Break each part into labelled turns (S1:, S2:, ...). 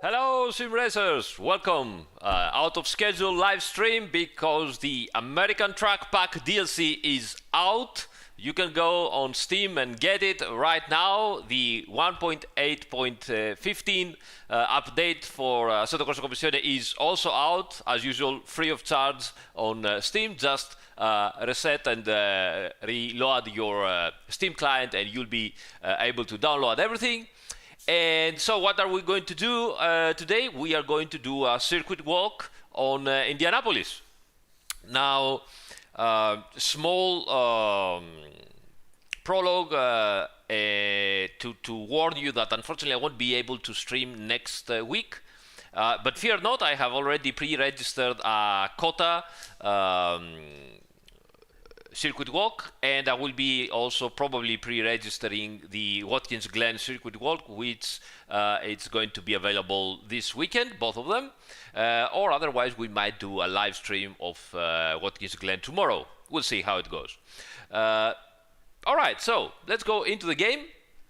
S1: Hello, sim racers! Welcome! Out of schedule live stream because the American Track Pack DLC is out. You can go on Steam and get it right now. The 1.8.15 update for Assetto Corsa Competizione is also out, as usual, free of charge on Steam. Just reset and reload your Steam client, and you'll be able to download everything. And so what are we going to do today? We are going to do a circuit walk on Indianapolis. Now, small prologue to warn you that unfortunately I won't be able to stream next week. But fear not, I have already pre-registered a COTA circuit walk, and I will be also probably pre-registering the Watkins Glen circuit walk, which it's going to be available this weekend, both of them, or otherwise we might do a live stream of Watkins Glen tomorrow. We'll see how it goes. Alright, so let's go into the game,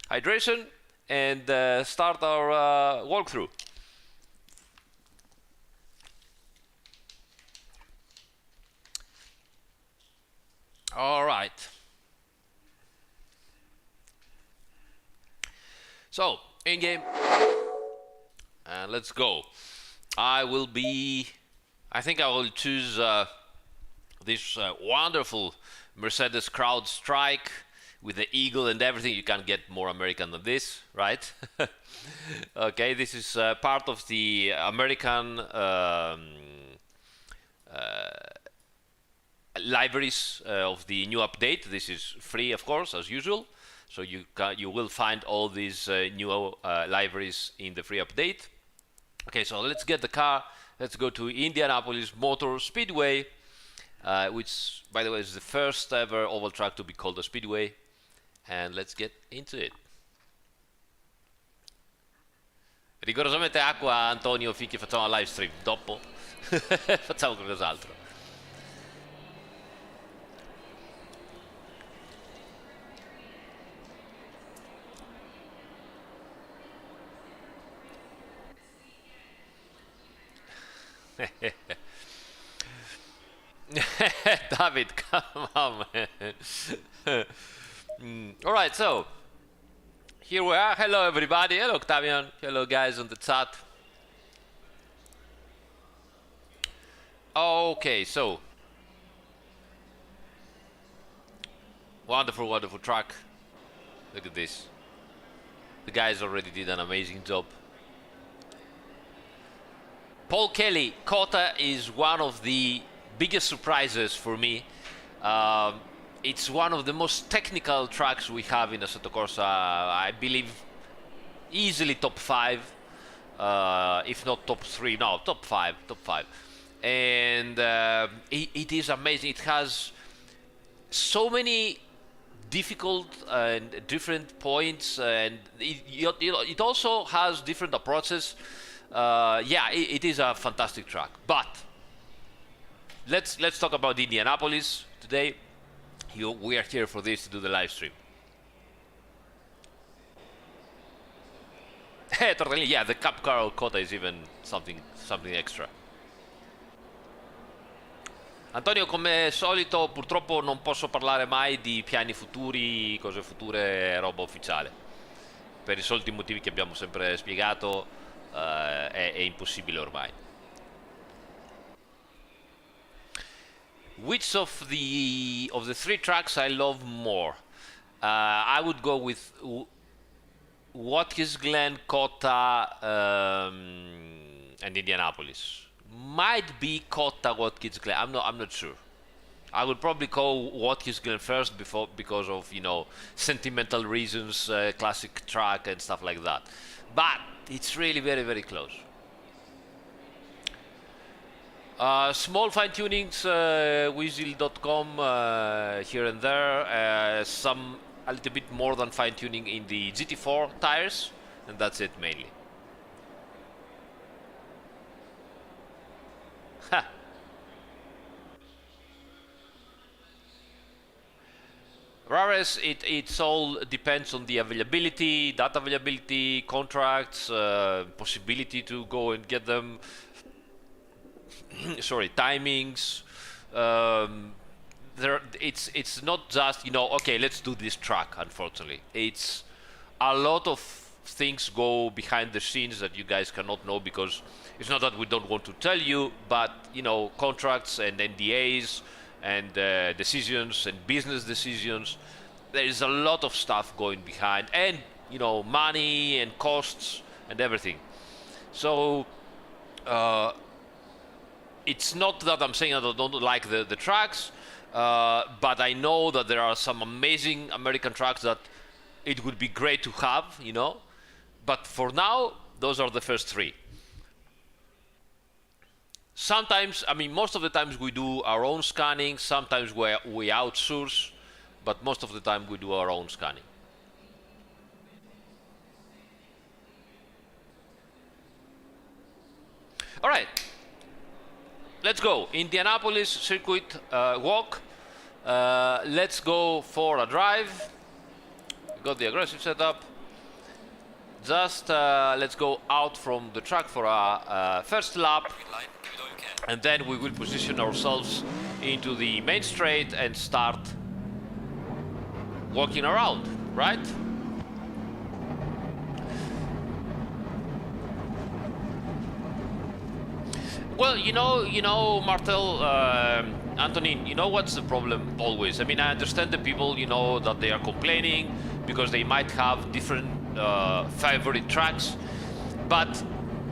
S1: hydration, and start our walkthrough. All right. So, in game, and let's go. I think I will choose this wonderful Mercedes Crowd Strike with the eagle and everything. You can't get more American than this, right? Okay, this is part of the American libraries of the new update. This is free, of course, as usual. So you will find all these new libraries in the free update. Okay, so let's get the car. Let's go to Indianapolis Motor Speedway, which, by the way, is the first ever oval track to be called a speedway. And let's get into it. Rigorosamente acqua, Antonio, finché facciamo la live stream. Dopo facciamo qualcos'altro. David, come on, man. Alright, so here we are. Hello, everybody. Hello, Octavian. Hello, guys on the chat. Okay, so wonderful, wonderful track. Look at this. The guys already did an amazing job. Paul Kelly, COTA is one of the biggest surprises for me. It's one of the most technical tracks we have in Assetto Corsa. I believe easily top 5, if not top 3. No, top 5. And it is amazing. It has so many difficult and different points, and it also has different approaches. Yeah, it is a fantastic track. But let's talk about Indianapolis today. We are here for this, to do the live stream. Totally, yeah, the Cup Car COTA is even something extra. Antonio, come solito, purtroppo non posso parlare mai di piani futuri, cose future, roba ufficiale. Per i soliti motivi che abbiamo sempre spiegato, è impossibile ormai. Which of the 3 tracks I love more? I would go with Watkins Glen, COTA, and Indianapolis. Might be COTA, Watkins Glen. I'm not sure. I would probably call Watkins Glen first because of, you know, sentimental reasons, classic track and stuff like that. But it's really very, very close. Small fine-tunings, Weasel.com here and there. A little bit more than fine-tuning in the GT4 tires, and that's it mainly. Rares, it's all depends on the availability, data availability, contracts, possibility to go and get them. Sorry, timings. It's not just, you know, okay, let's do this track. Unfortunately, it's a lot of things go behind the scenes that you guys cannot know, because it's not that we don't want to tell you, but you know, contracts and NDAs and decisions and business decisions. There is a lot of stuff going behind, and you know, money and costs and everything. So it's not that I'm saying that I don't like the tracks, but I know that there are some amazing American tracks that it would be great to have, you know. But for now, those are the first three. Sometimes, I mean, most of the times we do our own scanning. Sometimes we outsource, but most of the time we do our own scanning. All right, let's go. Indianapolis circuit walk. Let's go for a drive. Got the aggressive setup. Just let's go out from the track for a first lap, and then we will position ourselves into the main straight and start walking around, right? Well, you know, Martel, Anthony, you know what's the problem always? I mean, I understand the people, you know, that they are complaining because they might have different favorite tracks, but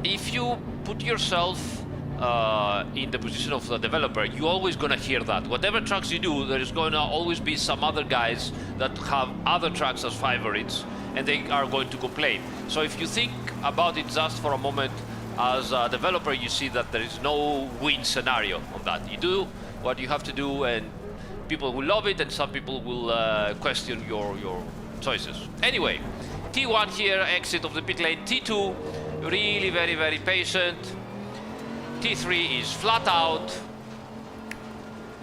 S1: if you put yourself in the position of the developer, you're always gonna hear that. Whatever tracks you do, there is gonna always be some other guys that have other tracks as favorites, and they are going to complain. So if you think about it just for a moment, as a developer, you see that there is no win scenario on that. You do what you have to do, and people will love it, and some people will question your choices. Anyway, T1 here, exit of the pit lane. T2, really very, very patient. T3 is flat out.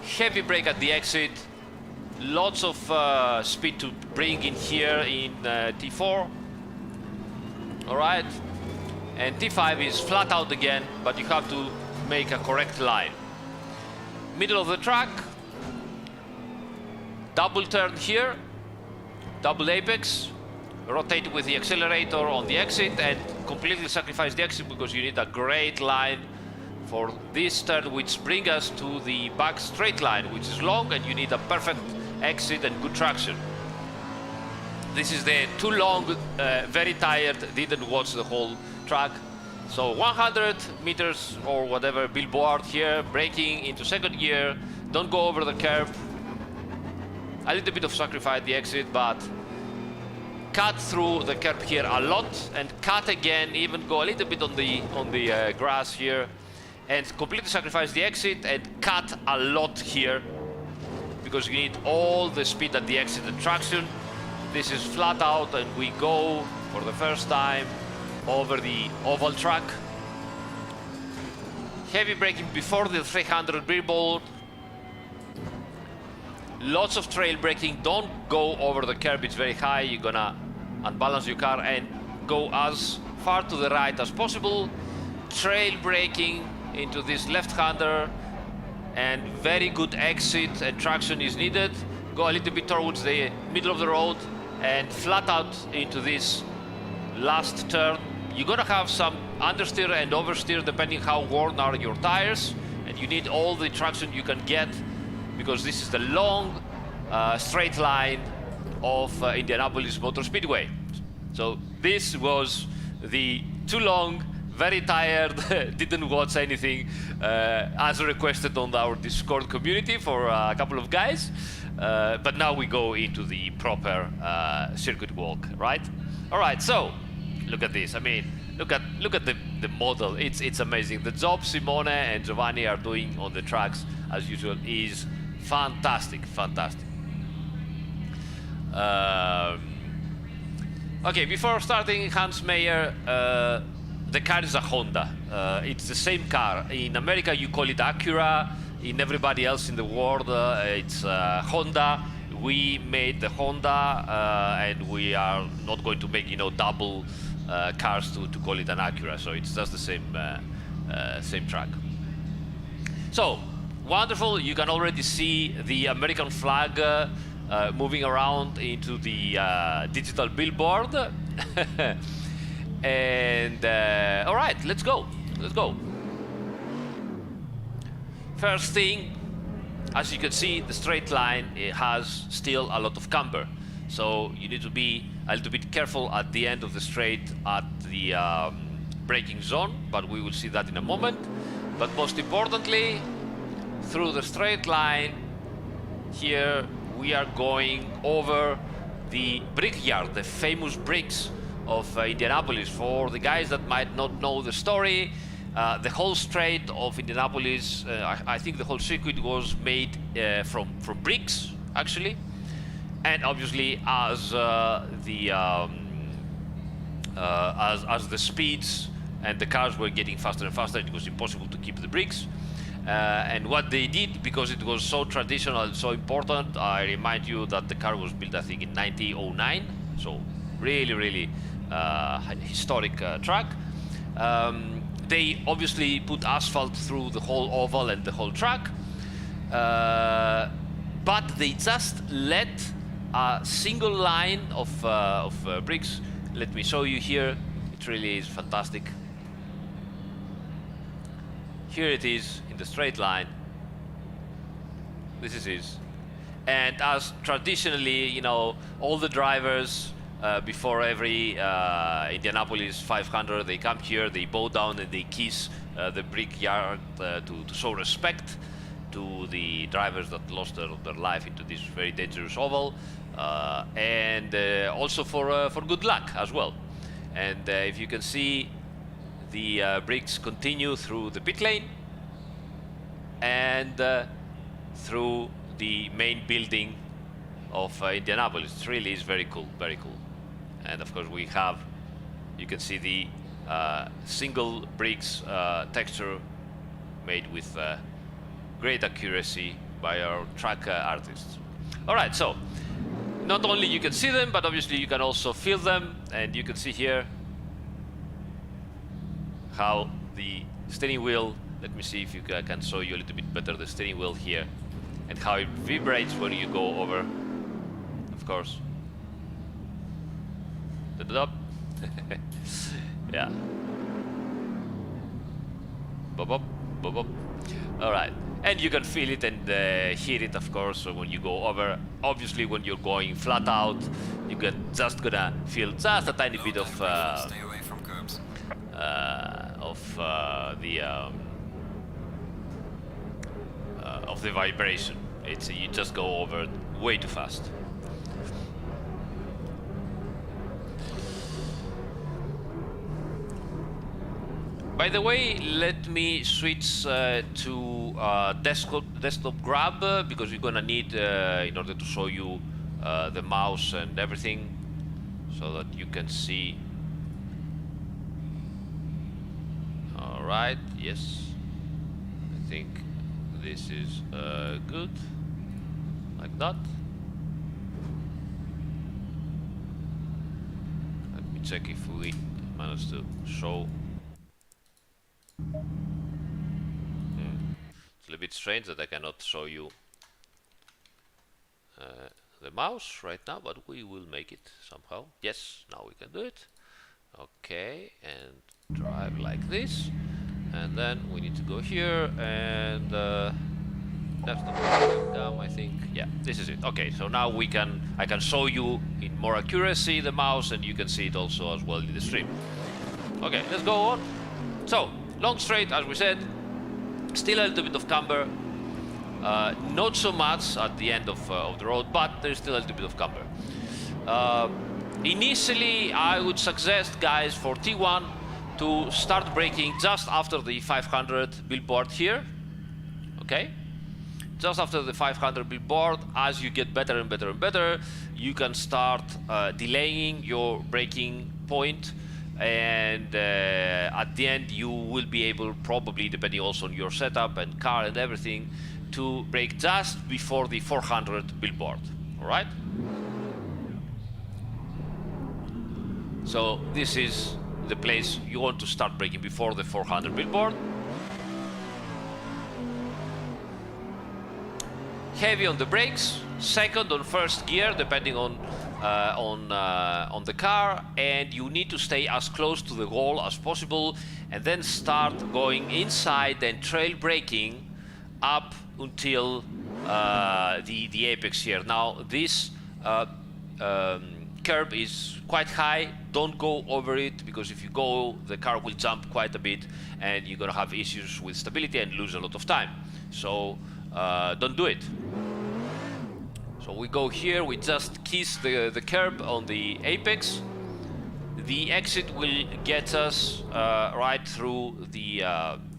S1: Heavy brake at the exit. Lots of speed to bring in here in T4. All right. And T5 is flat out again, but you have to make a correct line. Middle of the track, double turn here, double apex, rotate with the accelerator on the exit and completely sacrifice the exit because you need a great line for this turn, which brings us to the back straight line, which is long, and you need a perfect exit and good traction. This is the too long, very tired, didn't watch the whole track. So 100 meters or whatever, billboard here, braking into second gear, don't go over the curb. A little bit of sacrifice the exit, but cut through the curb here a lot, and cut again, even go a little bit on the grass here, and completely sacrifice the exit and cut a lot here because you need all the speed at the exit and traction. This is flat out, and we go for the first time over the oval track. Heavy braking before the 300 billboard. Lots of trail braking. Don't go over the curb, it's very high. You're gonna unbalance your car, and go as far to the right as possible. Trail braking into this left-hander, and very good exit and traction is needed. Go a little bit towards the middle of the road and flat out into this last turn. You're gonna have some understeer and oversteer depending how worn are your tires, and you need all the traction you can get because this is the long straight line of Indianapolis Motor Speedway. So this was the too long, very tired, didn't watch anything as requested on our Discord community for a couple of guys. But now we go into the proper circuit walk, right? All right, so look at this. I mean, look at the model. It's amazing. The job Simone and Giovanni are doing on the tracks, as usual, is fantastic, fantastic. Okay, before starting, Hans Meyer, the car is a Honda. It's the same car. In America, you call it Acura. In everybody else in the world, it's Honda. we made the Honda, and we are not going to make, you know, double cars to call it an Acura. So it's just the same track. So wonderful. You can already see the American flag moving around into the digital billboard. And all right, let's go. First thing, as you can see, the straight line, it has still a lot of camber, so you need to be a little bit careful at the end of the straight at the braking zone, but we will see that in a moment. But most importantly, through the straight line here, we are going over the brickyard, the famous bricks of Indianapolis. For the guys that might not know the story, the whole straight of Indianapolis, I think the whole circuit was made from bricks, actually. And obviously, as the speeds and the cars were getting faster and faster, it was impossible to keep the bricks. And what they did, because it was so traditional and so important, I remind you that the car was built, I think, in 1909, so really historic track. They obviously put asphalt through the whole oval and the whole track, but they just let a single line of bricks. Let me show you here. It really is fantastic. Here it is in the straight line. This is it. And as traditionally, you know, all the drivers before every Indianapolis 500, they come here, they bow down and they kiss the brickyard to show respect to the drivers that lost their life into this very dangerous oval, and also for good luck as well. And if you can see, the bricks continue through the pit lane and through the main building of Indianapolis. It really is very cool, very cool. And of course we have, you can see the single bricks texture made with great accuracy by our track artists. All right, so not only you can see them, but obviously you can also feel them, and you can see here how the steering wheel, let me see if I can show you a little bit better the steering wheel here, and how it vibrates when you go over, of course. Yeah. Bop, bop, bop, bop. All right, and you can feel it and hear it, of course. So when you go over, obviously, when you're going flat out, you can just gonna feel just a tiny bit of
S2: Stay away from curbs.
S1: Of the vibration. It's you just go over way too fast. By the way, let me switch to desktop grab, because we're gonna need in order to show you the mouse and everything, so that you can see. All right, yes, I think this is good, like that. Let me check if we manage to show. It's a little bit strange that I cannot show you the mouse right now, but we will make it somehow. Yes, now we can do it. Okay, and drive like this, and then we need to go here, and that's the come, I think. Yeah, this is it. Okay, so now I can show you in more accuracy the mouse, and you can see it also as well in the stream. Okay, let's go on. So long straight, as we said, still a little bit of camber, not so much at the end of the road, but there's still a little bit of camber. Initially, I would suggest, guys, for T1 to start braking just after the 500 billboard here. Okay, just after the 500 billboard. As you get better and better and better, you can start delaying your braking point, and at the end you will be able, probably depending also on your setup and car and everything, to brake just before the 400 billboard. All right. So this is the place you want to start braking before the 400 billboard. Heavy on the brakes, second on first gear, depending on the car, and you need to stay as close to the wall as possible, and then start going inside and trail braking up until the apex here. Now this curb is quite high. Don't go over it, because if you go, the car will jump quite a bit and you're gonna have issues with stability and lose a lot of time. So don't do it. So we go here, we just kiss the curb on the apex. The exit will get us right through the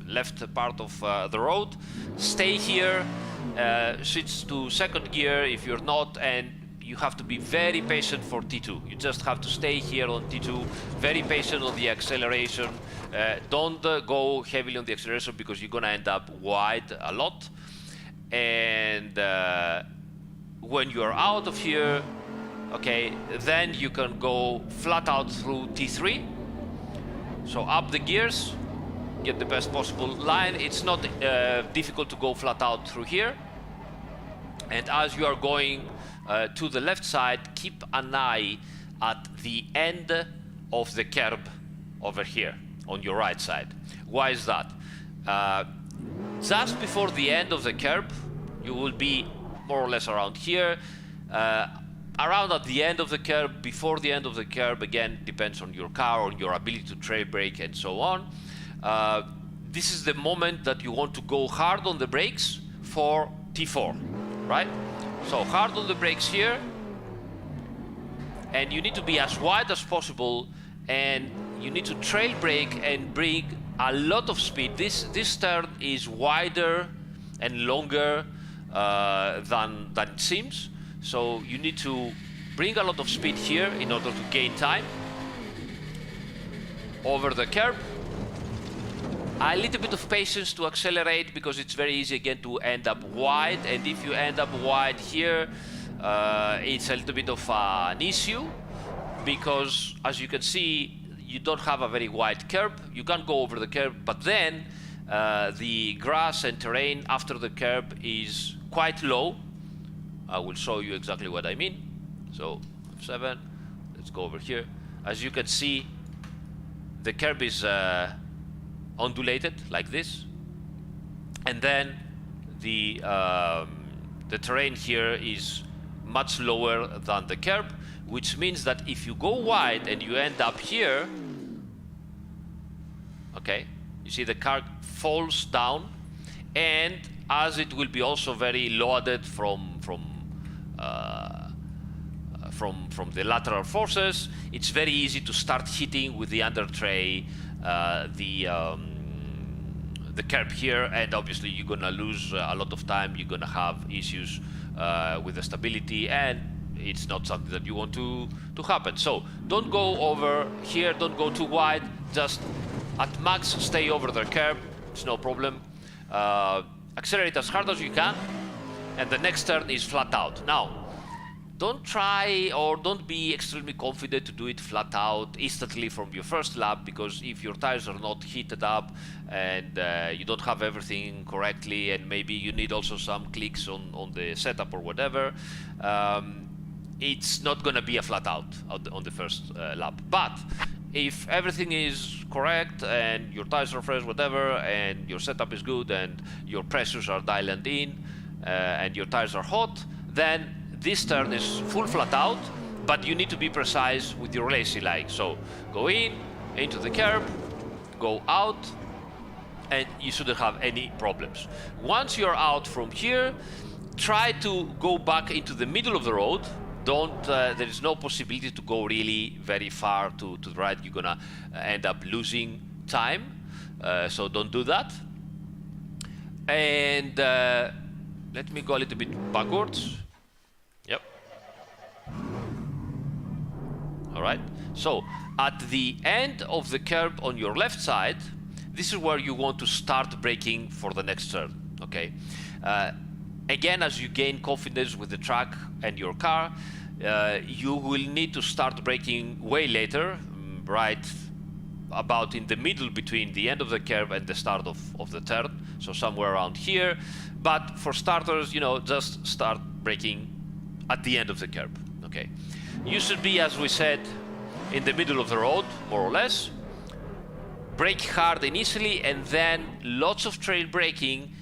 S1: left part of the road. Stay here, switch to second gear if you're not, and you have to be very patient for T2. You just have to stay here on T2, very patient on the acceleration. Don't go heavily on the acceleration, because you're gonna end up wide a lot. And when you are out of here, okay, then you can go flat out through T3. So up the gears, get the best possible line. It's not difficult to go flat out through here. And as you are going to the left side, keep an eye at the end of the curb over here on your right side. Why is that? Just before the end of the curb, you will be more or less around here. Around at the end of the curb, before the end of the curb, again, depends on your car, on your ability to trail brake and so on. This is the moment that you want to go hard on the brakes for T4, right? So hard on the brakes here, and you need to be as wide as possible, and you need to trail brake and bring a lot of speed. This turn is wider and longer than it seems, so you need to bring a lot of speed here in order to gain time over the curb. A little bit of patience to accelerate, because it's very easy again to end up wide, and if you end up wide here, it's a little bit of an issue, because as you can see, you don't have a very wide curb. You can't go over the curb, but then the grass and terrain after the curb is quite low. I will show you exactly what I mean. So F7, let's go over here. As you can see, the curb is undulated like this, and then the terrain here is much lower than the curb, which means that if you go wide and you end up here, okay, you see the car falls down, and as it will be also very loaded from the lateral forces, it's very easy to start hitting with the under tray the curb here, and obviously you're gonna lose a lot of time. You're gonna have issues with the stability, and it's not something that you want to happen. So don't go over here, don't go too wide, just at max stay over the curb, it's no problem. Accelerate as hard as you can, and the next turn is flat out. Now, don't try or don't be extremely confident to do it flat out instantly from your first lap, because if your tires are not heated up and you don't have everything correctly, and maybe you need also some clicks on the setup or whatever, it's not going to be a flat out on the first lap. But if everything is correct and your tires are fresh, whatever, and your setup is good and your pressures are dialed in and your tires are hot, then this turn is full flat out, but you need to be precise with your racing line. So go into the curb, go out, and you shouldn't have any problems. Once you're out from here, try to go back into the middle of the road. Don't, there is no possibility to go really very far to the right. You're gonna end up losing time, so don't do that. And let me go a little bit backwards. Yep. All right. So at the end of the curb on your left side, this is where you want to start braking for the next turn. Okay. again, as you gain confidence with the track and your car, you will need to start braking way later, right about in the middle between the end of the curve and the start of the turn, so somewhere around here. But for starters, you know, just start braking at the end of the curve. Okay, you should be, as we said, in the middle of the road, more or less. Brake hard initially, and then lots of trail braking,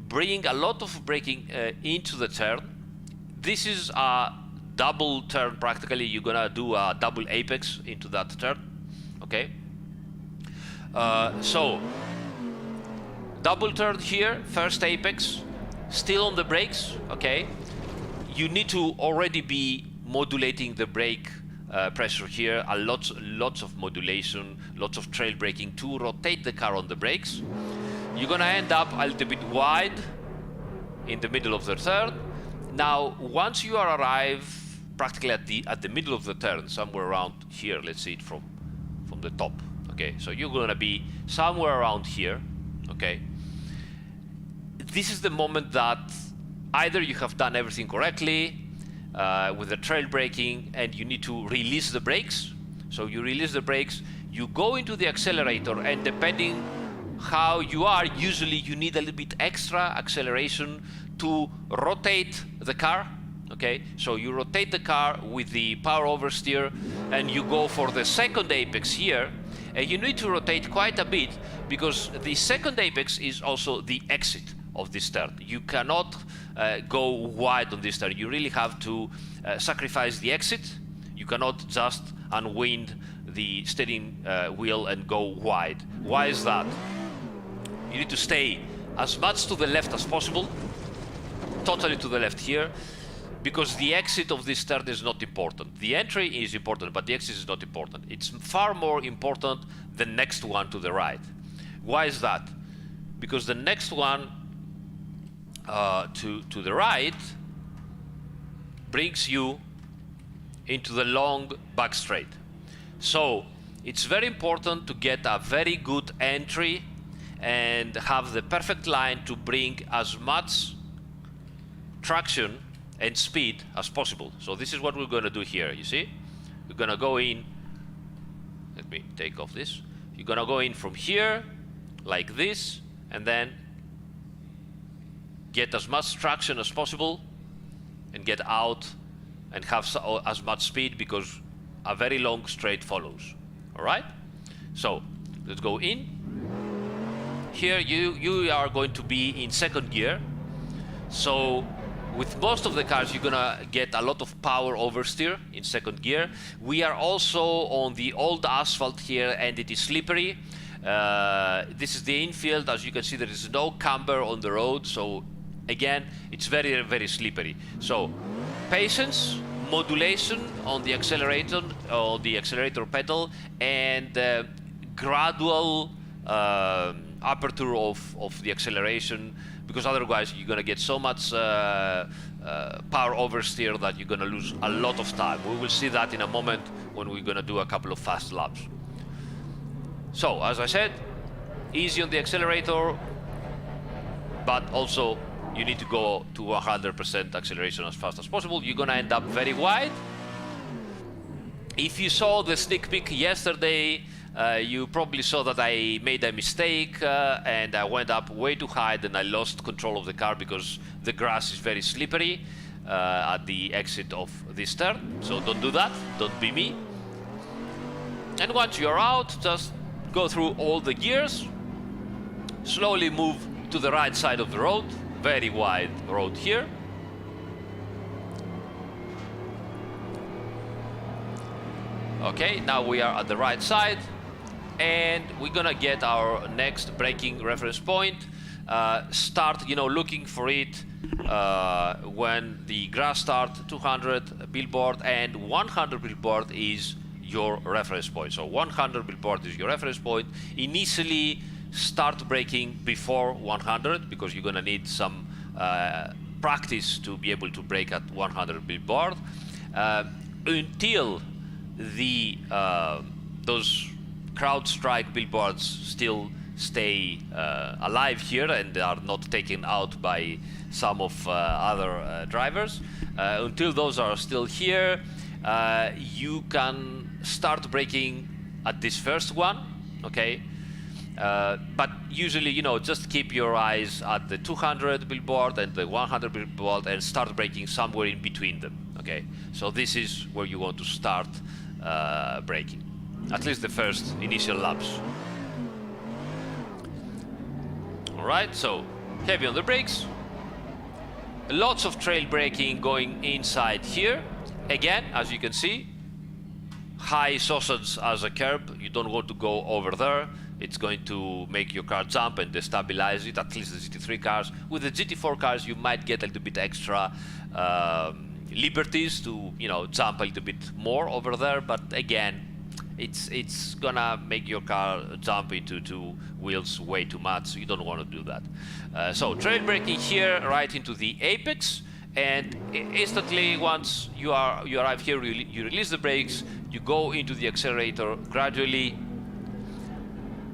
S1: bring a lot of braking into the turn. This is a double turn practically. You're gonna do a double apex into that turn. Okay, so double turn here, first apex, still on the brakes. Okay, you need to already be modulating the brake pressure here, lots of modulation, lots of trail braking to rotate the car on the brakes. You're gonna end up a little bit wide in the middle of the turn. Now, once you arrive practically at the middle of the turn, somewhere around here, let's see it from the top. Okay, so you're gonna be somewhere around here. Okay, this is the moment that either you have done everything correctly with the trail braking and you need to release the brakes. So you release the brakes, you go into the accelerator, and depending how you are, usually you need a little bit extra acceleration to rotate the car. Okay, so you rotate the car with the power oversteer and you go for the second apex here, and you need to rotate quite a bit because the second apex is also the exit of this turn. You cannot go wide on this turn. You really have to sacrifice the exit. You cannot just unwind the steering wheel and go wide. Why is that? You need to stay as much to the left as possible, totally to the left here, because the exit of this turn is not important. The entry is important, but the exit is not important. It's far more important the next one to the right. Why is that? Because the next one to the right brings you into the long back straight. So it's very important to get a very good entry and have the perfect line to bring as much traction and speed as possible. So this is what we're going to do here. You see, we're going to go in. Let me take off this. You're going to go in from here like this, and then get as much traction as possible and get out and have as much speed, because a very long straight follows. All right, so let's go in. Here you are going to be in second gear. So with most of the cars you're gonna get a lot of power oversteer in second gear. We are also on the old asphalt here and it is slippery. This is the infield. As you can see, there is no camber on the road, so again it's very, very slippery. So patience, modulation on the accelerator, pedal, and gradual aperture of the acceleration, because otherwise you're gonna get so much power oversteer that you're gonna lose a lot of time. We will see that in a moment when we're gonna do a couple of fast laps. So as I said, easy on the accelerator, but also you need to go to 100% acceleration as fast as possible. You're gonna end up very wide. If you saw the sneak peek yesterday, you probably saw that I made a mistake and I went up way too high, and I lost control of the car because the grass is very slippery at the exit of this turn. So don't do that, don't be me. And once you're out, just go through all the gears, slowly move to the right side of the road, very wide road here. Okay, now we are at the right side, and we're gonna get our next braking reference point. Start, looking for it when the grass start 200 billboard and 100 billboard is your reference point. So 100 billboard is your reference point. Initially start braking before 100 because you're gonna need some practice to be able to brake at 100 billboard until the those CrowdStrike billboards still stay alive here and are not taken out by some of other drivers. Until those are still here, you can start braking at this first one, okay? But usually, you know, just keep your eyes at the 200 billboard and the 100 billboard and start braking somewhere in between them, okay? So this is where you want to start braking, at least the first initial laps. All right, so heavy on the brakes. Lots of trail braking going inside here. Again, as you can see, high sausage as a curb. You don't want to go over there. It's going to make your car jump and destabilize it, at least the GT3 cars. With the GT4 cars, you might get a little bit extra liberties to, you know, jump a little bit more over there. But again, it's gonna make your car jump into two wheels way too much, so you don't want to do that. So trail braking here, right into the apex, and instantly once you arrive here, you release the brakes, you go into the accelerator gradually.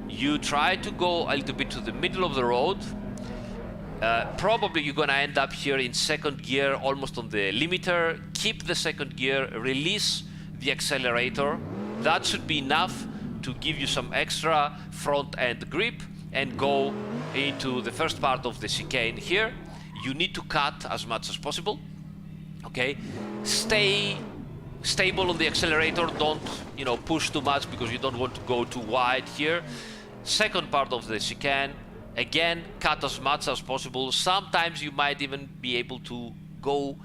S1: You try to go a little bit to the middle of the road. Probably you're gonna end up here in second gear, almost on the limiter. Keep the second gear, release the accelerator. That should be enough to give you some extra front end grip and go into the first part of the chicane here. You need to cut as much as possible, okay? Stay stable on the accelerator, don't, you know, push too much because you don't want to go too wide here. Second part of the chicane, again, cut as much as possible. Sometimes you might even be able to go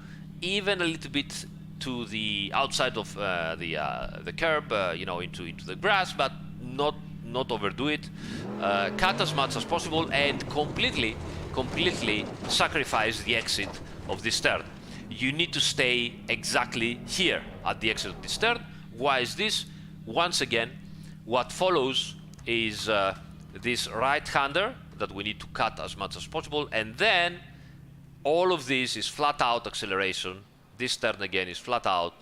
S1: even a little bit to the outside of the curb, you know, into the grass, but not overdo it. Cut as much as possible and completely sacrifice the exit of this turn. You need to stay exactly here at the exit of this turn. Why is this? Once again, what follows is this right-hander that we need to cut as much as possible, and then all of this is flat out acceleration. This turn again is flat out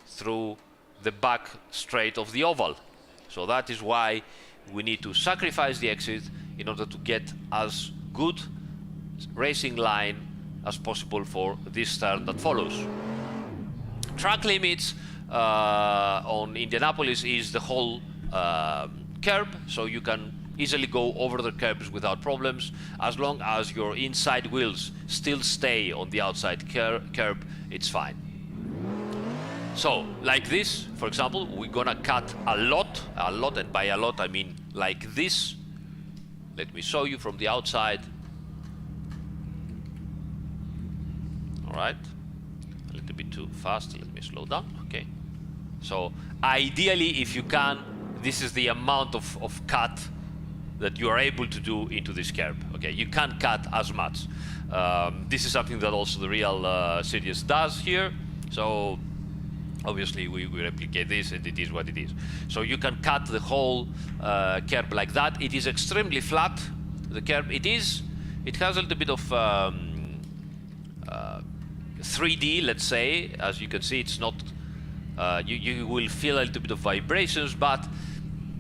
S1: through the back straight of the oval. So that is why we need to sacrifice the exit in order to get as good racing line as possible for this turn that follows. Track limits on Indianapolis is the whole curb, so you can easily go over the curbs without problems as long as your inside wheels still stay on the outside curb. It's fine. So like this, for example, we're gonna cut a lot, and by a lot I mean like this. Let me show you from the outside. All right, a little bit too fast, let me slow down. Okay, so ideally, if you can, this is the amount of cut that you are able to do into this curb. Okay, you can't cut as much. This is something that also the real series does here. So obviously we replicate this, and it is what it is. So you can cut the whole curb like that. It is extremely flat, the curb. It has a little bit of 3D, let's say. As you can see, it's not, you will feel a little bit of vibrations, but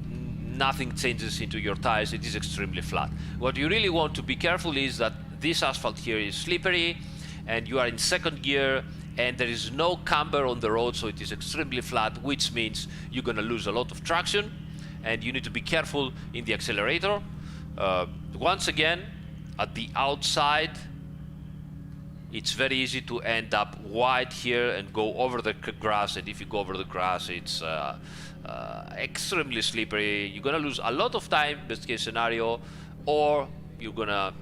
S1: nothing changes into your tires. It is extremely flat. What you really want to be careful is that this asphalt here is slippery, and you are in second gear, and there is no camber on the road, so it is extremely flat, which means you're gonna lose a lot of traction, and you need to be careful in the accelerator. Once again, at the outside, it's very easy to end up wide here and go over the grass, and if you go over the grass, it's extremely slippery. You're gonna lose a lot of time, best case scenario, or you're gonna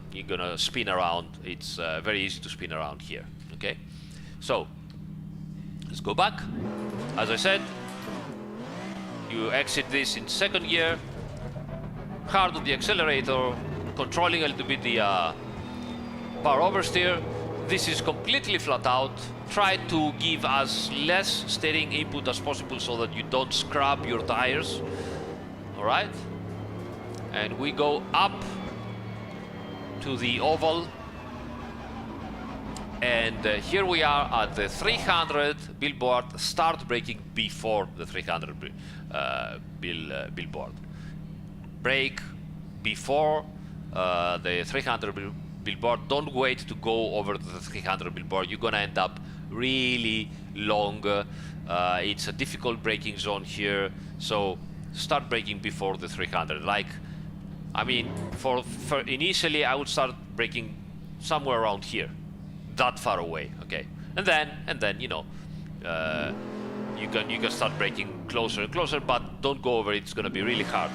S1: spin around. It's very easy to spin around here. Okay, so let's go back. As I said, you exit this in second gear, hard on the accelerator, controlling a little bit the power oversteer. This is completely flat out. Try to give as less steering input as possible so that you don't scrub your tires. All right, and we go up to the oval, and here we are at the 300 billboard. Start braking before the 300 billboard. Brake before the 300 billboard. Don't wait to go over the 300 billboard. You're gonna end up really long. It's a difficult braking zone here, so start braking before the 300. Like, I mean, for initially I would start braking somewhere around here, that far away, okay? And then you know, you can start braking closer and closer, but don't go over it. It's gonna be really hard.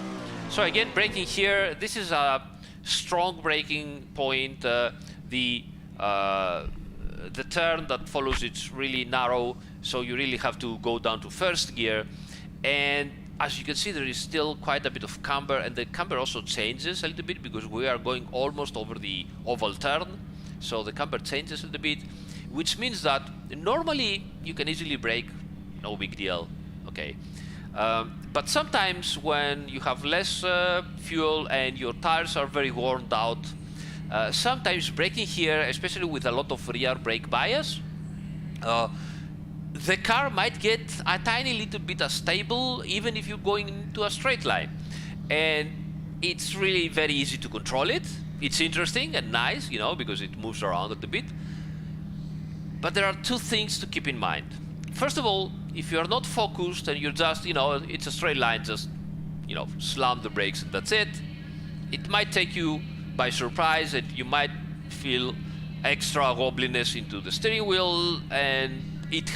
S1: So again, braking here, this is a strong braking point. The turn that follows, it's really narrow, so you really have to go down to first gear. And as you can see, there is still quite a bit of camber, and the camber also changes a little bit because we are going almost over the oval turn, so the camber changes a little bit, which means that normally you can easily brake, no big deal, okay? But sometimes when you have less fuel and your tires are very worn out, sometimes braking here, especially with a lot of rear brake bias, the car might get a tiny little bit unstable even if you're going into a straight line. And it's really very easy to control it. It's interesting and nice, you know, because it moves around a little bit. But there are two things to keep in mind. First of all, if you're not focused and you're just, you know, it's a straight line, just, you know, slam the brakes and that's it, it might take you by surprise and you might feel extra wobbliness into the steering wheel. And it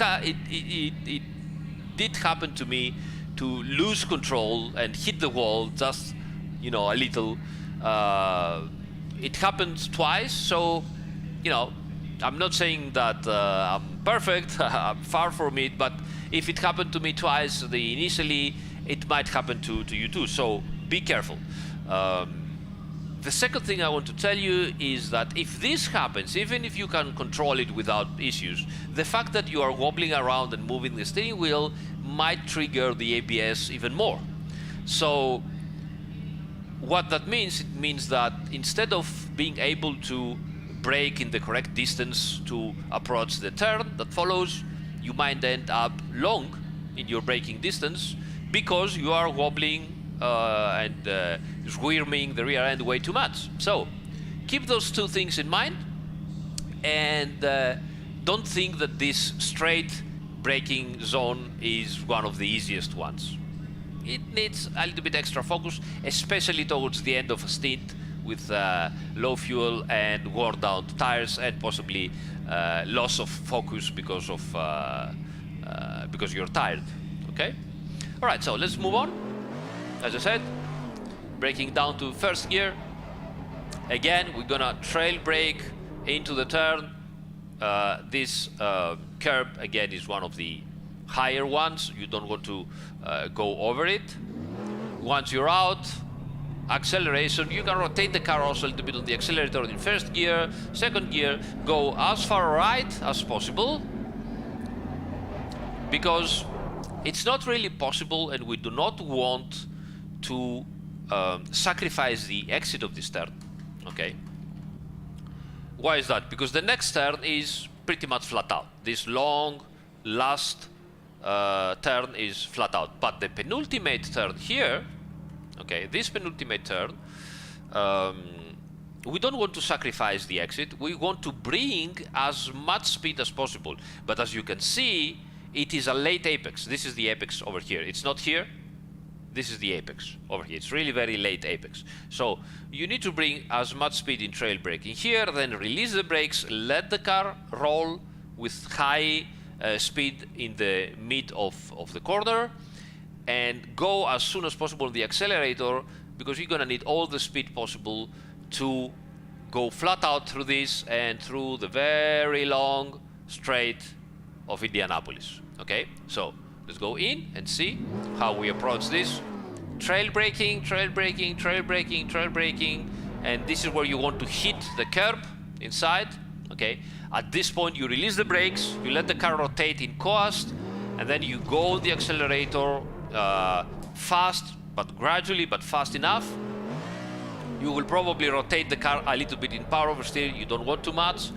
S1: did happen to me to lose control and hit the wall just, you know, a little. It happened twice, so, you know, I'm not saying that I'm perfect, I'm far from it, but if it happened to me twice, initially, it might happen to you too, so be careful. The second thing I want to tell you is that if this happens, even if you can control it without issues, the fact that you are wobbling around and moving the steering wheel might trigger the ABS even more. So what that means, it means that instead of being able to brake in the correct distance to approach the turn that follows, you might end up long in your braking distance because you are wobbling and squirming the rear end way too much. So keep those two things in mind, and don't think that this straight braking zone is one of the easiest ones. It needs a little bit extra focus, especially towards the end of a stint with low fuel and worn down tires and possibly loss of focus because you're tired. Okay? All right, so let's move on. As I said, braking down to first gear. Again, we're gonna trail brake into the turn. This curb again is one of the higher ones. You don't want to go over it. Once you're out, acceleration, you can rotate the car also a little bit on the accelerator in first gear, second gear, go as far right as possible, because it's not really possible and we do not want to sacrifice the exit of this turn. Okay, why is that? Because the next turn is pretty much flat out. This long last turn is flat out, but the penultimate turn here, okay, this penultimate turn, we don't want to sacrifice the exit. We want to bring as much speed as possible, but as you can see, it is a late apex. This is the apex over here. It's not here. This is the apex over here. It's really very late apex. So you need to bring as much speed in trail braking here, then release the brakes, let the car roll with high speed in the mid of the corner, and go as soon as possible on the accelerator, because you're gonna need all the speed possible to go flat out through this and through the very long straight of Indianapolis. Okay, so let's go in and see how we approach this. Trail braking, trail braking, trail braking, trail braking, and this is where you want to hit the curb inside. Okay, at this point you release the brakes, you let the car rotate in coast, and then you go on the accelerator fast, but gradually, but fast enough. You will probably rotate the car a little bit in power oversteer. You don't want too much.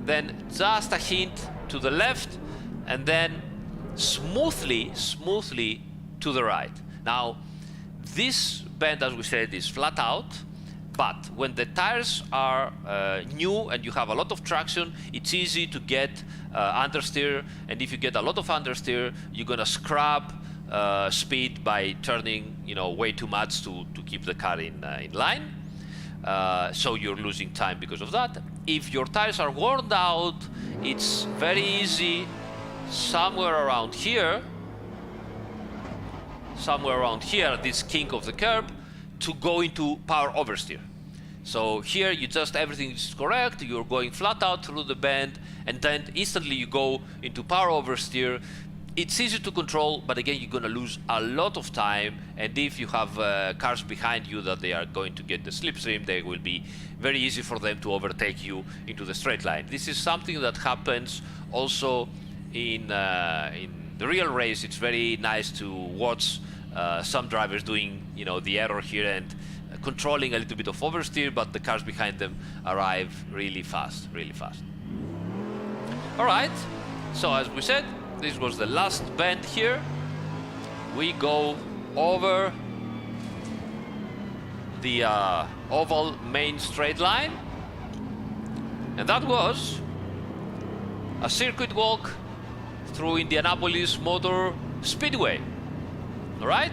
S1: Then just a hint to the left, and then smoothly to the right. Now, This bend, as we said, is flat out, but when the tires are new and you have a lot of traction, it's easy to get understeer, and if you get a lot of understeer, you're gonna scrub speed by turning, you know, way too much to keep the car in line. So you're losing time because of that. If your tires are worn out, it's very easy somewhere around here, this kink of the curb, to go into power oversteer. So here you just, everything is correct, you're going flat out through the bend, and then instantly you go into power oversteer. It's easy to control, but again, you're gonna lose a lot of time, and if you have cars behind you that they are going to get the slipstream, they will be very easy for them to overtake you into the straight line. This is something that happens also in the real race. It's very nice to watch some drivers doing, you know, the error here and controlling a little bit of oversteer, but the cars behind them arrive really fast, All right, so as we said, this was the last bend here. We go over the oval main straight line, and that was a circuit walk through Indianapolis Motor Speedway. All right,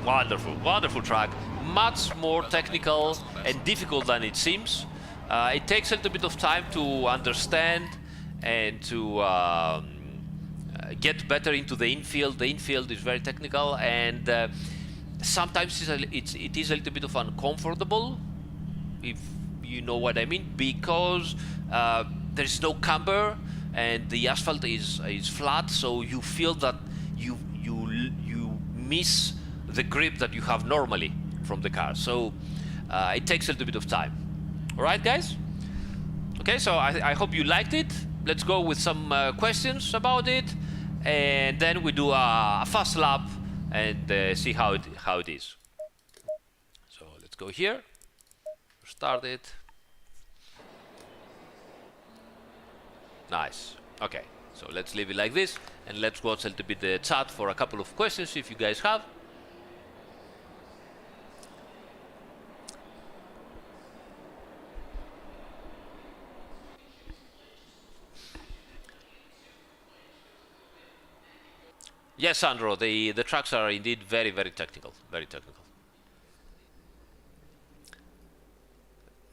S1: wonderful track, much more technical and difficult than it seems. It takes a little bit of time to understand and to get better into the infield. The infield is very technical, and sometimes it is a little bit of uncomfortable, if you know what I mean, because there is no camber and the asphalt is flat, so you feel that you miss the grip that you have normally from the car. So it takes a little bit of time. All right, guys? Okay, so I hope you liked it. Let's go with some questions about it, and then we do a fast lap and see how it is. So let's go here, start it. Nice. Okay, so let's leave it like this, and let's watch a little bit the chat for a couple of questions if you guys have. Yes, Sandro, the tracks are indeed very technical, Let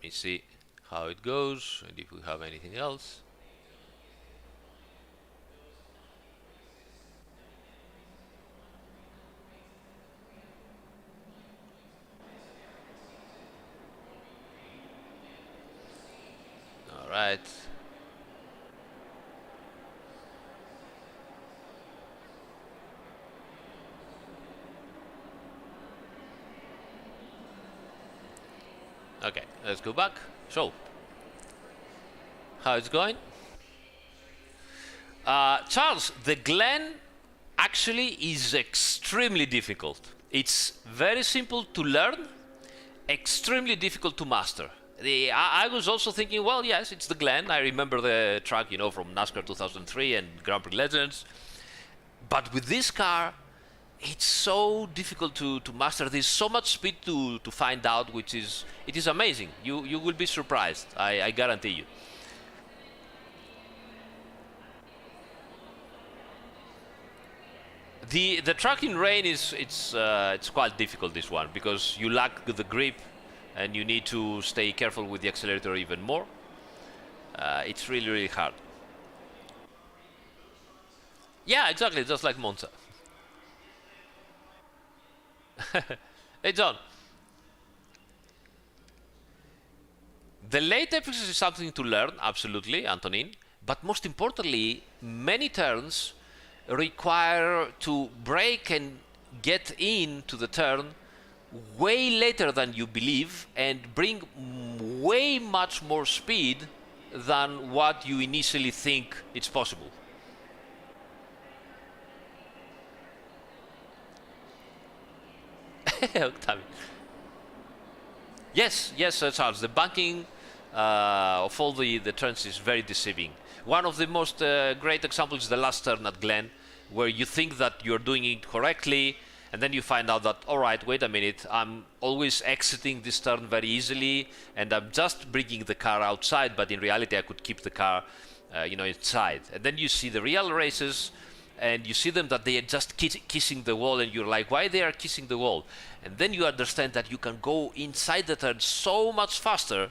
S1: me see how it goes and if we have anything else. All right. Okay, let's go back. So, how it's going? Charles, the Glen actually is extremely difficult. It's very simple to learn, extremely difficult to master. I was also thinking, well, yes, it's the Glen. I remember the track, you know, from NASCAR 2003 and Grand Prix Legends. But with this car, it's so difficult to master. There's so much speed to find out, which is, it is amazing. You will be surprised, I guarantee you. The track in rain it's quite difficult, this one, because you lack the grip and you need to stay careful with the accelerator even more. It's really hard. Yeah, exactly, just like Monza. Hey John, the late apex is something to learn, absolutely, Antonin, but most importantly, many turns require to brake and get into the turn way later than you believe and bring way much more speed than what you initially think it's possible. Octavio. Yes, Charles, the banking of all the turns is very deceiving. One of the most great examples is the last turn at Glen, where you think that you're doing it correctly, And then you find out that, all right, wait a minute, I'm always exiting this turn very easily, and I'm just bringing the car outside, but in reality I could keep the car inside. And then you see the real races, and you see them that they are just kissing the wall, and you're like, why they are kissing the wall? And then you understand that you can go inside the turn so much faster,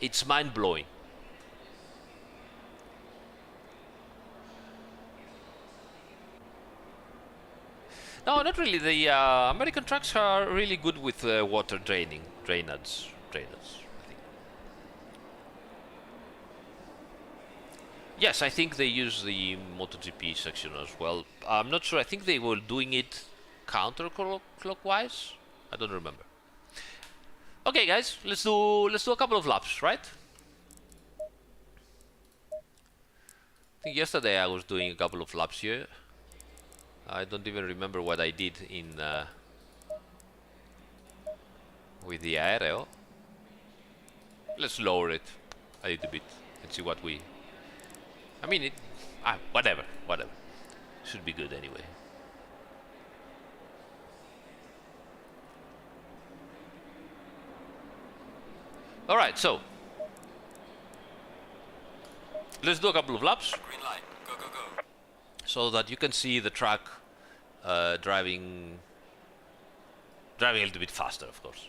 S1: it's mind-blowing. No, not really. The American tracks are really good with water drainage, I think. Yes, I think they use the MotoGP section as well. I'm not sure. I think they were doing it counterclockwise. I don't remember. Okay, guys, let's do a couple of laps, right? I think yesterday I was doing a couple of laps here. I don't even remember what I did in with the aereo. Let's lower it a little bit and see what we. I mean, whatever. Should be good anyway. All right, so let's do a couple of laps.
S2: Green light. Go, go, go.
S1: So that you can see the track driving a little bit faster, of course.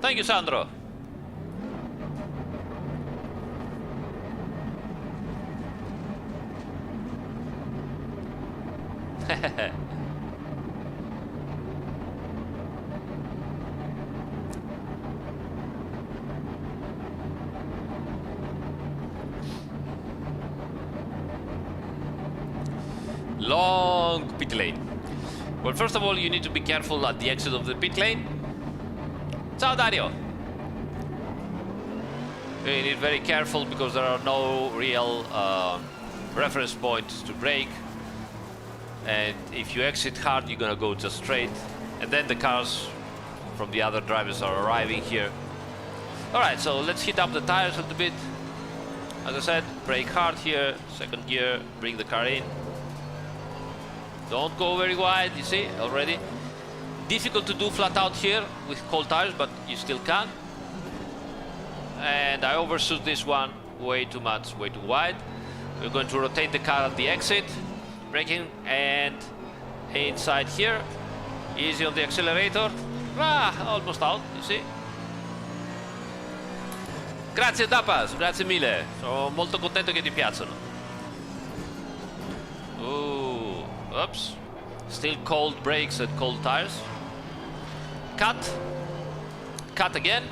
S1: Thank you, Sandro. Long pit lane. Well, first of all, you need to be careful at the exit of the pit lane. Ciao, Dario. You need to be very careful because there are no real reference points to brake. And if you exit hard, you're gonna go just straight. And then the cars from the other drivers are arriving here. Alright, so let's heat up the tires a little bit. As I said, brake hard here, second gear, bring the car in. Don't go very wide, you see, already. Difficult to do flat out here with cold tires, but you still can. And I overshoot this one way too much, way too wide. We're going to rotate the car at the exit, braking, and inside here. Easy on the accelerator. Almost out, you see. Grazie Tapas, grazie mille. Sono molto contento che ti piacciono. Ooh, oops. Still cold brakes and cold tires. Cut. Cut again.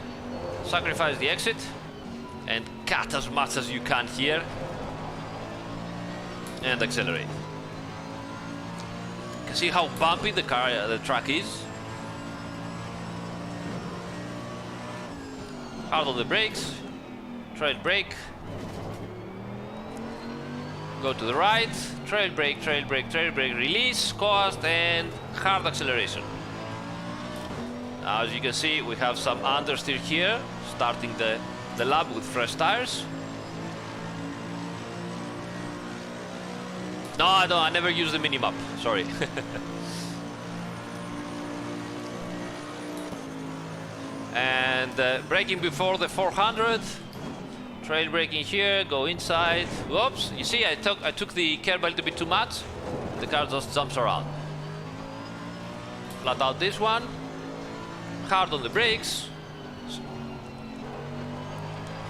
S1: Sacrifice the exit. And cut as much as you can here. And accelerate. You can see how bumpy the track is. Hard on the brakes. Trail brake. Go to the right. Trail brake, trail brake, trail brake. Release, coast, and hard acceleration. Now, as you can see, we have some understeer here, starting the lap with fresh tires. No, I never use the minimap. Sorry. And braking before the 400. Trail braking here, go inside. Whoops, you see I took the curb a little bit too much. The car just jumps around. Flat out this one. Hard on the brakes.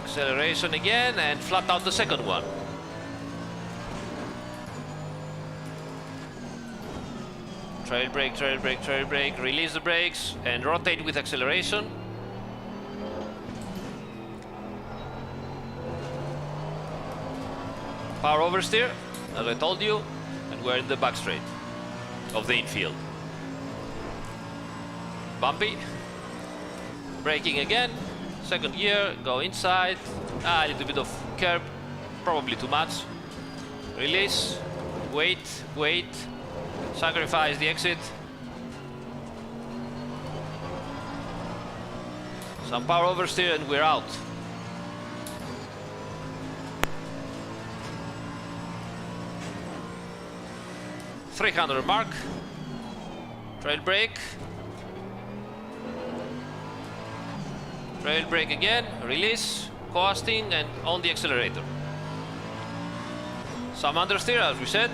S1: Acceleration again and flat out the second one. Trail brake, trail brake, trail brake. Release the brakes and rotate with acceleration. Power oversteer, as I told you, and we're in the back straight of the infield. Bumpy. Braking again. Second gear, go inside. A little bit of curb, probably too much. Release. Wait, wait. Sacrifice the exit. Some power oversteer and we're out. 300 mark. Trail brake. Trail brake again, release, coasting, and on the accelerator. Some understeer, as we said.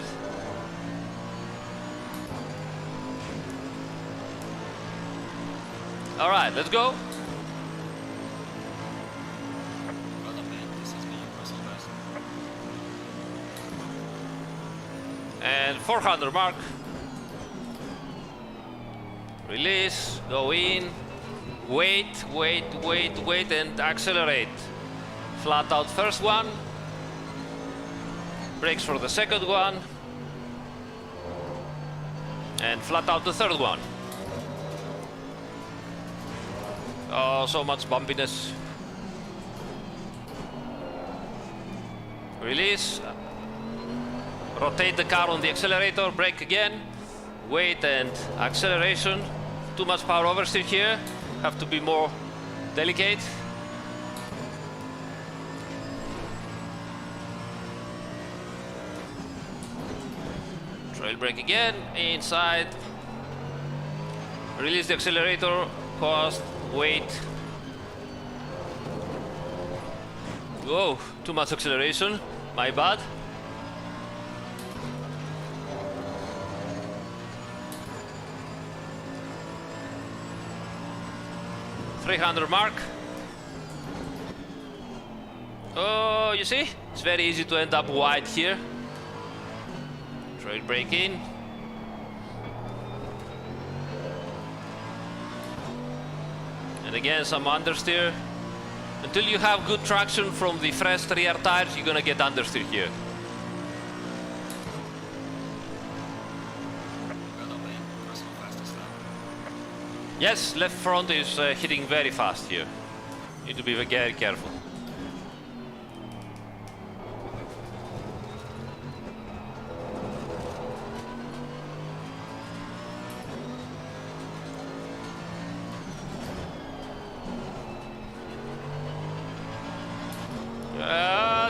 S1: All right, let's go.
S2: Well done, man. This has been impressive, guys.
S1: And 400 mark. Release, go in. Wait, wait, wait, wait, and accelerate. Flat out first one. Brakes for the second one. And flat out the third one. Oh, so much bumpiness. Release. Rotate the car on the accelerator, brake again. Wait and acceleration. Too much power oversteer here. Have to be more delicate. Trail brake again, inside. Release the accelerator, coast, wait. Whoa, too much acceleration, my bad. .300 mark. Oh, you see? It's very easy to end up wide here. Trail brake in. And again, some understeer. Until you have good traction from the fresh rear tires, you're gonna get understeer here.
S2: Well done, man. Personal fastest lap.
S1: Yes, left front is hitting very fast here. Need to be very careful.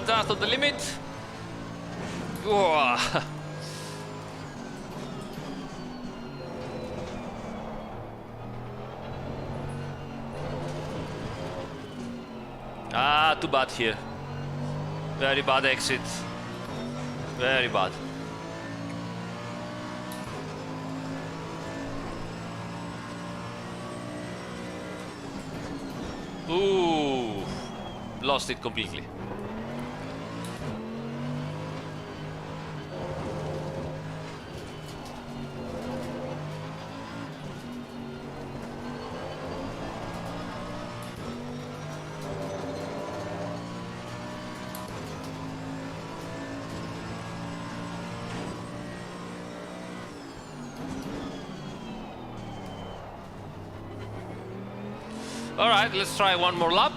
S1: Just on the limit. Whoa. Ah, too bad here. Very bad exit. Very bad. Ooh, lost it completely. All right, let's try one more lap.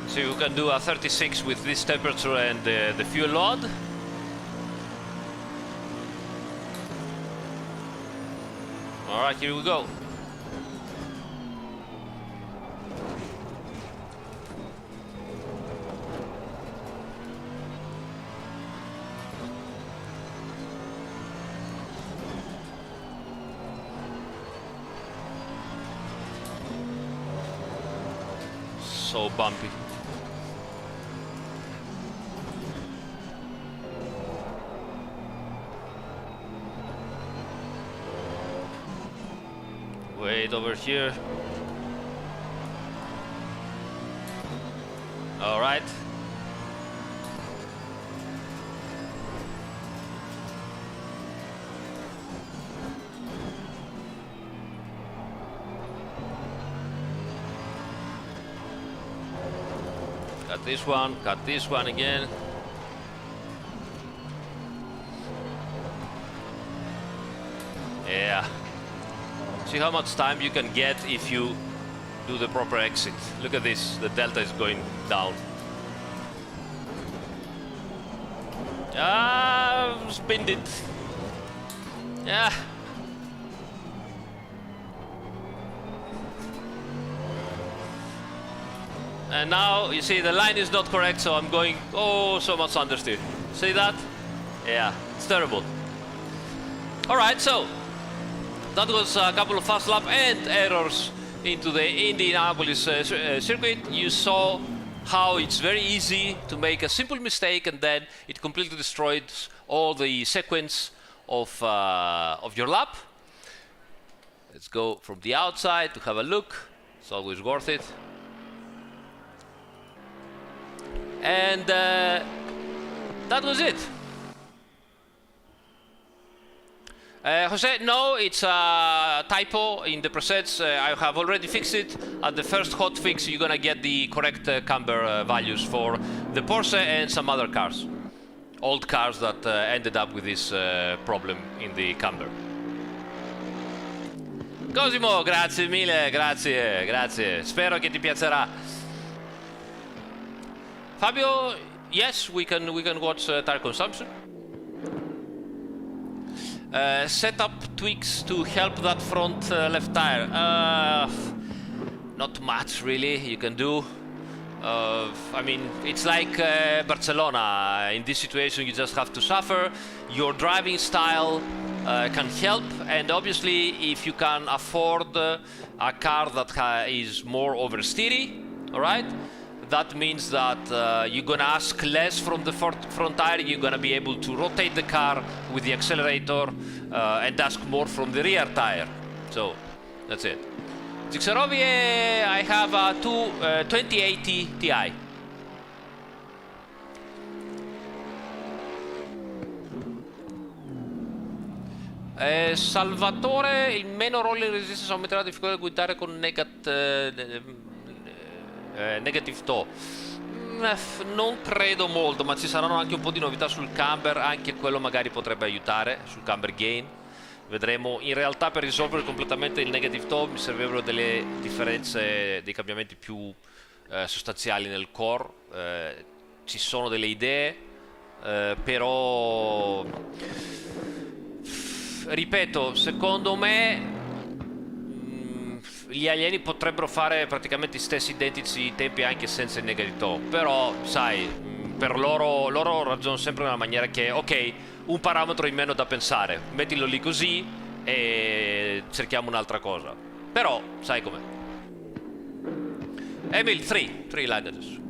S1: So you can do a 36 with this temperature and the fuel load. All right, here we go. So bumpy. Wait over here. All right. Cut this one again. Yeah. See how much time you can get if you do the proper exit. Look at this, the delta is going down. Spinned it. Yeah. And now, you see, the line is not correct, so I'm going, oh, so much understeer. See that? Yeah, it's terrible. Alright, so, that was a couple of fast lap and errors into the Indianapolis circuit. You saw how it's very easy to make a simple mistake and then it completely destroys all the sequence of your lap. Let's go from the outside to have a look. It's always worth it. And that was it. Jose, no, it's a typo in the presets. I have already fixed it. At the first hotfix, you're gonna get the correct camber values for the Porsche and some other cars. Old cars that ended up with this problem in the camber. Cosimo, grazie mille, grazie, grazie. Spero che ti piacerà. Fabio, yes, we can watch tire consumption. Setup tweaks to help that front left tire. Not much really you can do. I mean, it's like Barcelona. In this situation, you just have to suffer. Your driving style can help, and obviously, if you can afford a car that is more oversteery, all right, that means that you're gonna ask less from the front tire. You're gonna be able to rotate the car with the accelerator and ask more from the rear tire. So that's it. Zixarovie, I have a 2080 Ti. Salvatore, il meno rolling resistance aumenterà la difficoltà di guidare con negative toe. Non credo molto, ma ci saranno anche un po' di novità sul camber, anche quello magari potrebbe aiutare sul camber gain. Vedremo. In realtà, per risolvere completamente il negative toe mi servirebbero delle differenze, dei cambiamenti più sostanziali nel core. Ci sono delle idee, però ripeto, secondo me gli alieni potrebbero fare praticamente gli stessi identici tempi anche senza il negative toe, però sai, per loro ragionano sempre nella maniera che ok, un parametro in meno da pensare, mettilo lì così e cerchiamo un'altra cosa. Però sai com'è. Emil, 3 languages.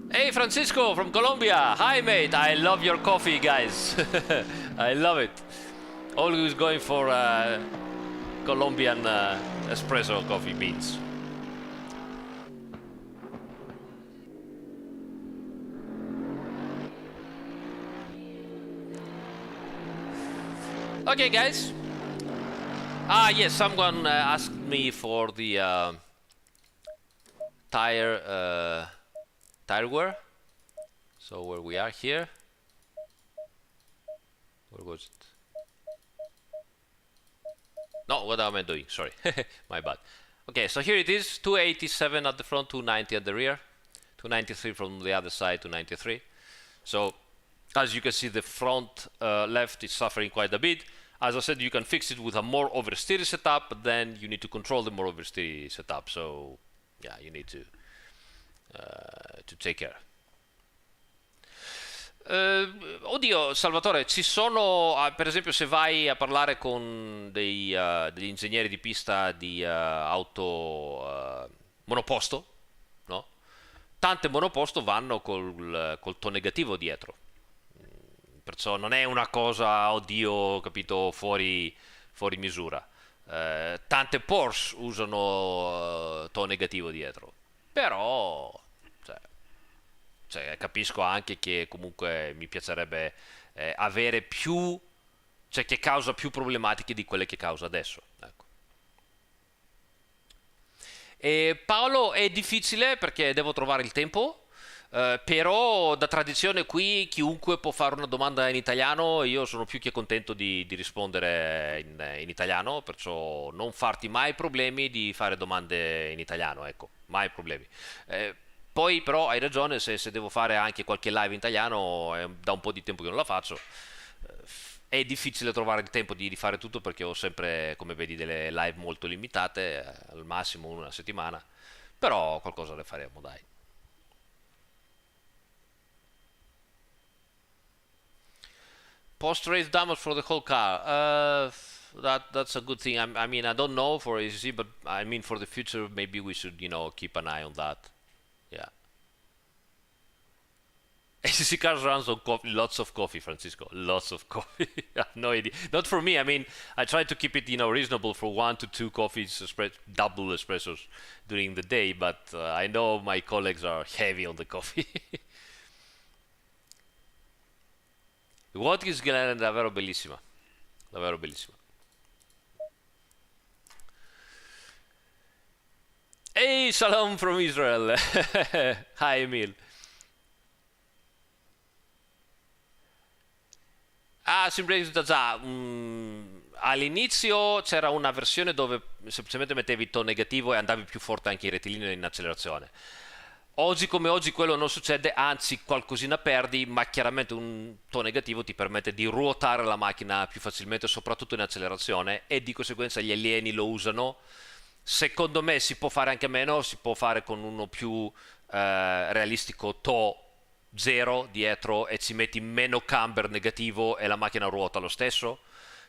S1: Hey Francisco from Colombia. Hi mate, I love your coffee, guys. I love it. Always going for Colombian espresso coffee beans. Okay, guys. Yes, someone asked me for the tire wear. So where we are here. Where was it? No, what am I doing? Sorry, my bad. Okay, so here it is, 287 at the front, 290 at the rear, 293 from the other side, 293. So, as you can see, the front left is suffering quite a bit. As I said, you can fix it with a more oversteery setup, but then you need to control the more oversteery setup. So, yeah, you need to take care. Oddio, Salvatore, ci sono, per esempio, se vai a parlare con degli ingegneri di pista di auto monoposto, no? Tante monoposto vanno col toe negativo dietro, perciò non è una cosa, oddio, capito, fuori misura. Tante Porsche usano toe negativo dietro, però cioè, capisco anche che comunque mi piacerebbe avere più, cioè che causa più problematiche di quelle che causa adesso, ecco. E Paolo, è difficile perché devo trovare il tempo, però da tradizione qui chiunque può fare una domanda in italiano, io sono più che contento di rispondere in italiano, perciò non farti mai problemi di fare domande in italiano, ecco, mai problemi. Poi però hai ragione, se devo fare anche qualche live in italiano, da un po' di tempo che non la faccio, È difficile trovare il tempo di fare tutto perché ho sempre, come vedi, delle live molto limitate, al massimo una settimana, però qualcosa le faremo, dai. Post race damage for the whole car. That's a good thing. I mean, I don't know for ACC, but I mean for the future, maybe we should, keep an eye on that. Yeah. ACC cars runs on coffee, lots of coffee, Francisco. Lots of coffee. I have no idea. Not for me. I mean, I try to keep it, reasonable for 1 to 2 coffees, double espressos during the day. But I know my colleagues are heavy on the coffee. Watkins Glen è davvero bellissima. Davvero bellissima. Hey, salam from Israel. Hi, Emil. Ah, Simbrace da già. All'inizio c'era una versione dove semplicemente mettevi il to negativo e andavi più forte anche in rettilineo e in accelerazione. Oggi come oggi quello non succede, anzi qualcosina perdi, ma chiaramente un to negativo ti permette di ruotare la macchina più facilmente, soprattutto in accelerazione, e di conseguenza gli alieni lo usano. Secondo me si può fare anche meno, si può fare con uno più realistico to 0 dietro e ci metti meno camber negativo e la macchina ruota lo stesso.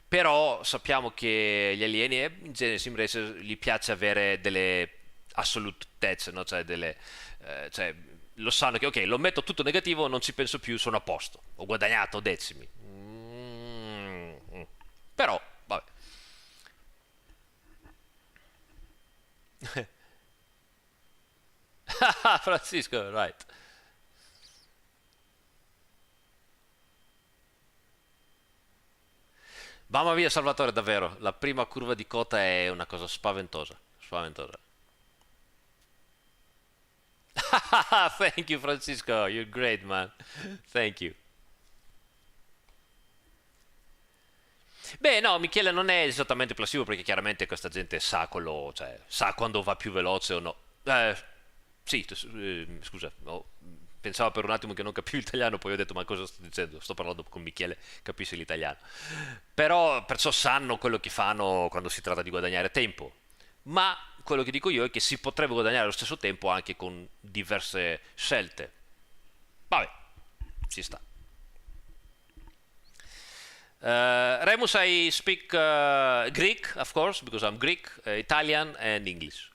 S1: Però sappiamo che gli alieni e in genere sim racer gli piace avere delle assolutezze, no? Cioè, lo sanno che ok, lo metto tutto negativo, non ci penso più, sono a posto, ho guadagnato decimi. Però vabbè. Francisco, right. Mamma mia, Salvatore, davvero, la prima curva di cota è una cosa spaventosa, spaventosa. Thank you, Francisco, you're great, man. Thank you. Beh, no, Michele non è esattamente passivo perché chiaramente questa gente sa quello, cioè, sa quando va più veloce o no. Sì, scusa, pensavo per un attimo che non capivo l'italiano, poi ho detto ma cosa sto dicendo? Sto parlando con Michele, capisce l'italiano. Però perciò sanno quello che fanno quando si tratta di guadagnare tempo. Ma quello che dico io è che si potrebbe guadagnare lo stesso tempo anche con diverse scelte. Vabbè, ci sta. Remus, I speak Greek, of course, because I'm Greek, Italian and English.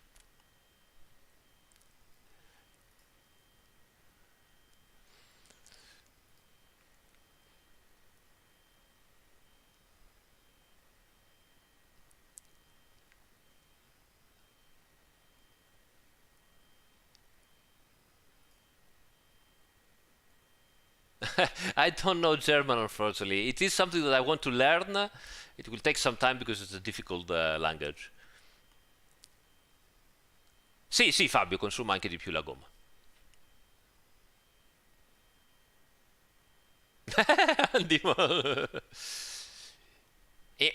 S1: I don't know German, unfortunately. It is something that I want to learn. It will take some time because it's a difficult language. Sì, sì, Fabio, consuma anche di più la gomma. Andiamo.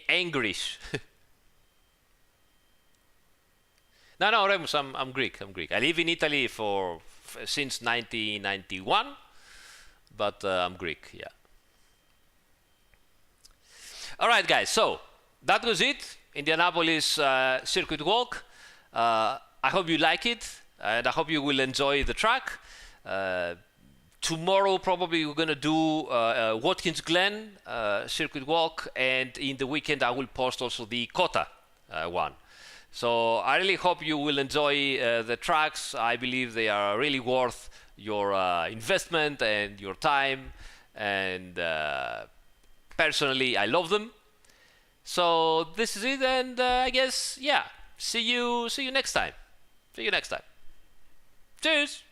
S1: English. No, no, Remus, I'm Greek. I'm Greek. I live in Italy since 1991, but I'm Greek. Yeah. All right, guys. So that was it. Indianapolis circuit walk. I hope you like it, and I hope you will enjoy the track. Tomorrow probably we're gonna do Watkins Glen circuit walk, and in the weekend I will post also the Kota one. So I really hope you will enjoy the tracks. I believe they are really worth your investment and your time, and personally I love them. So this is it, and I guess, yeah, see you next time. See you next time. Cheers.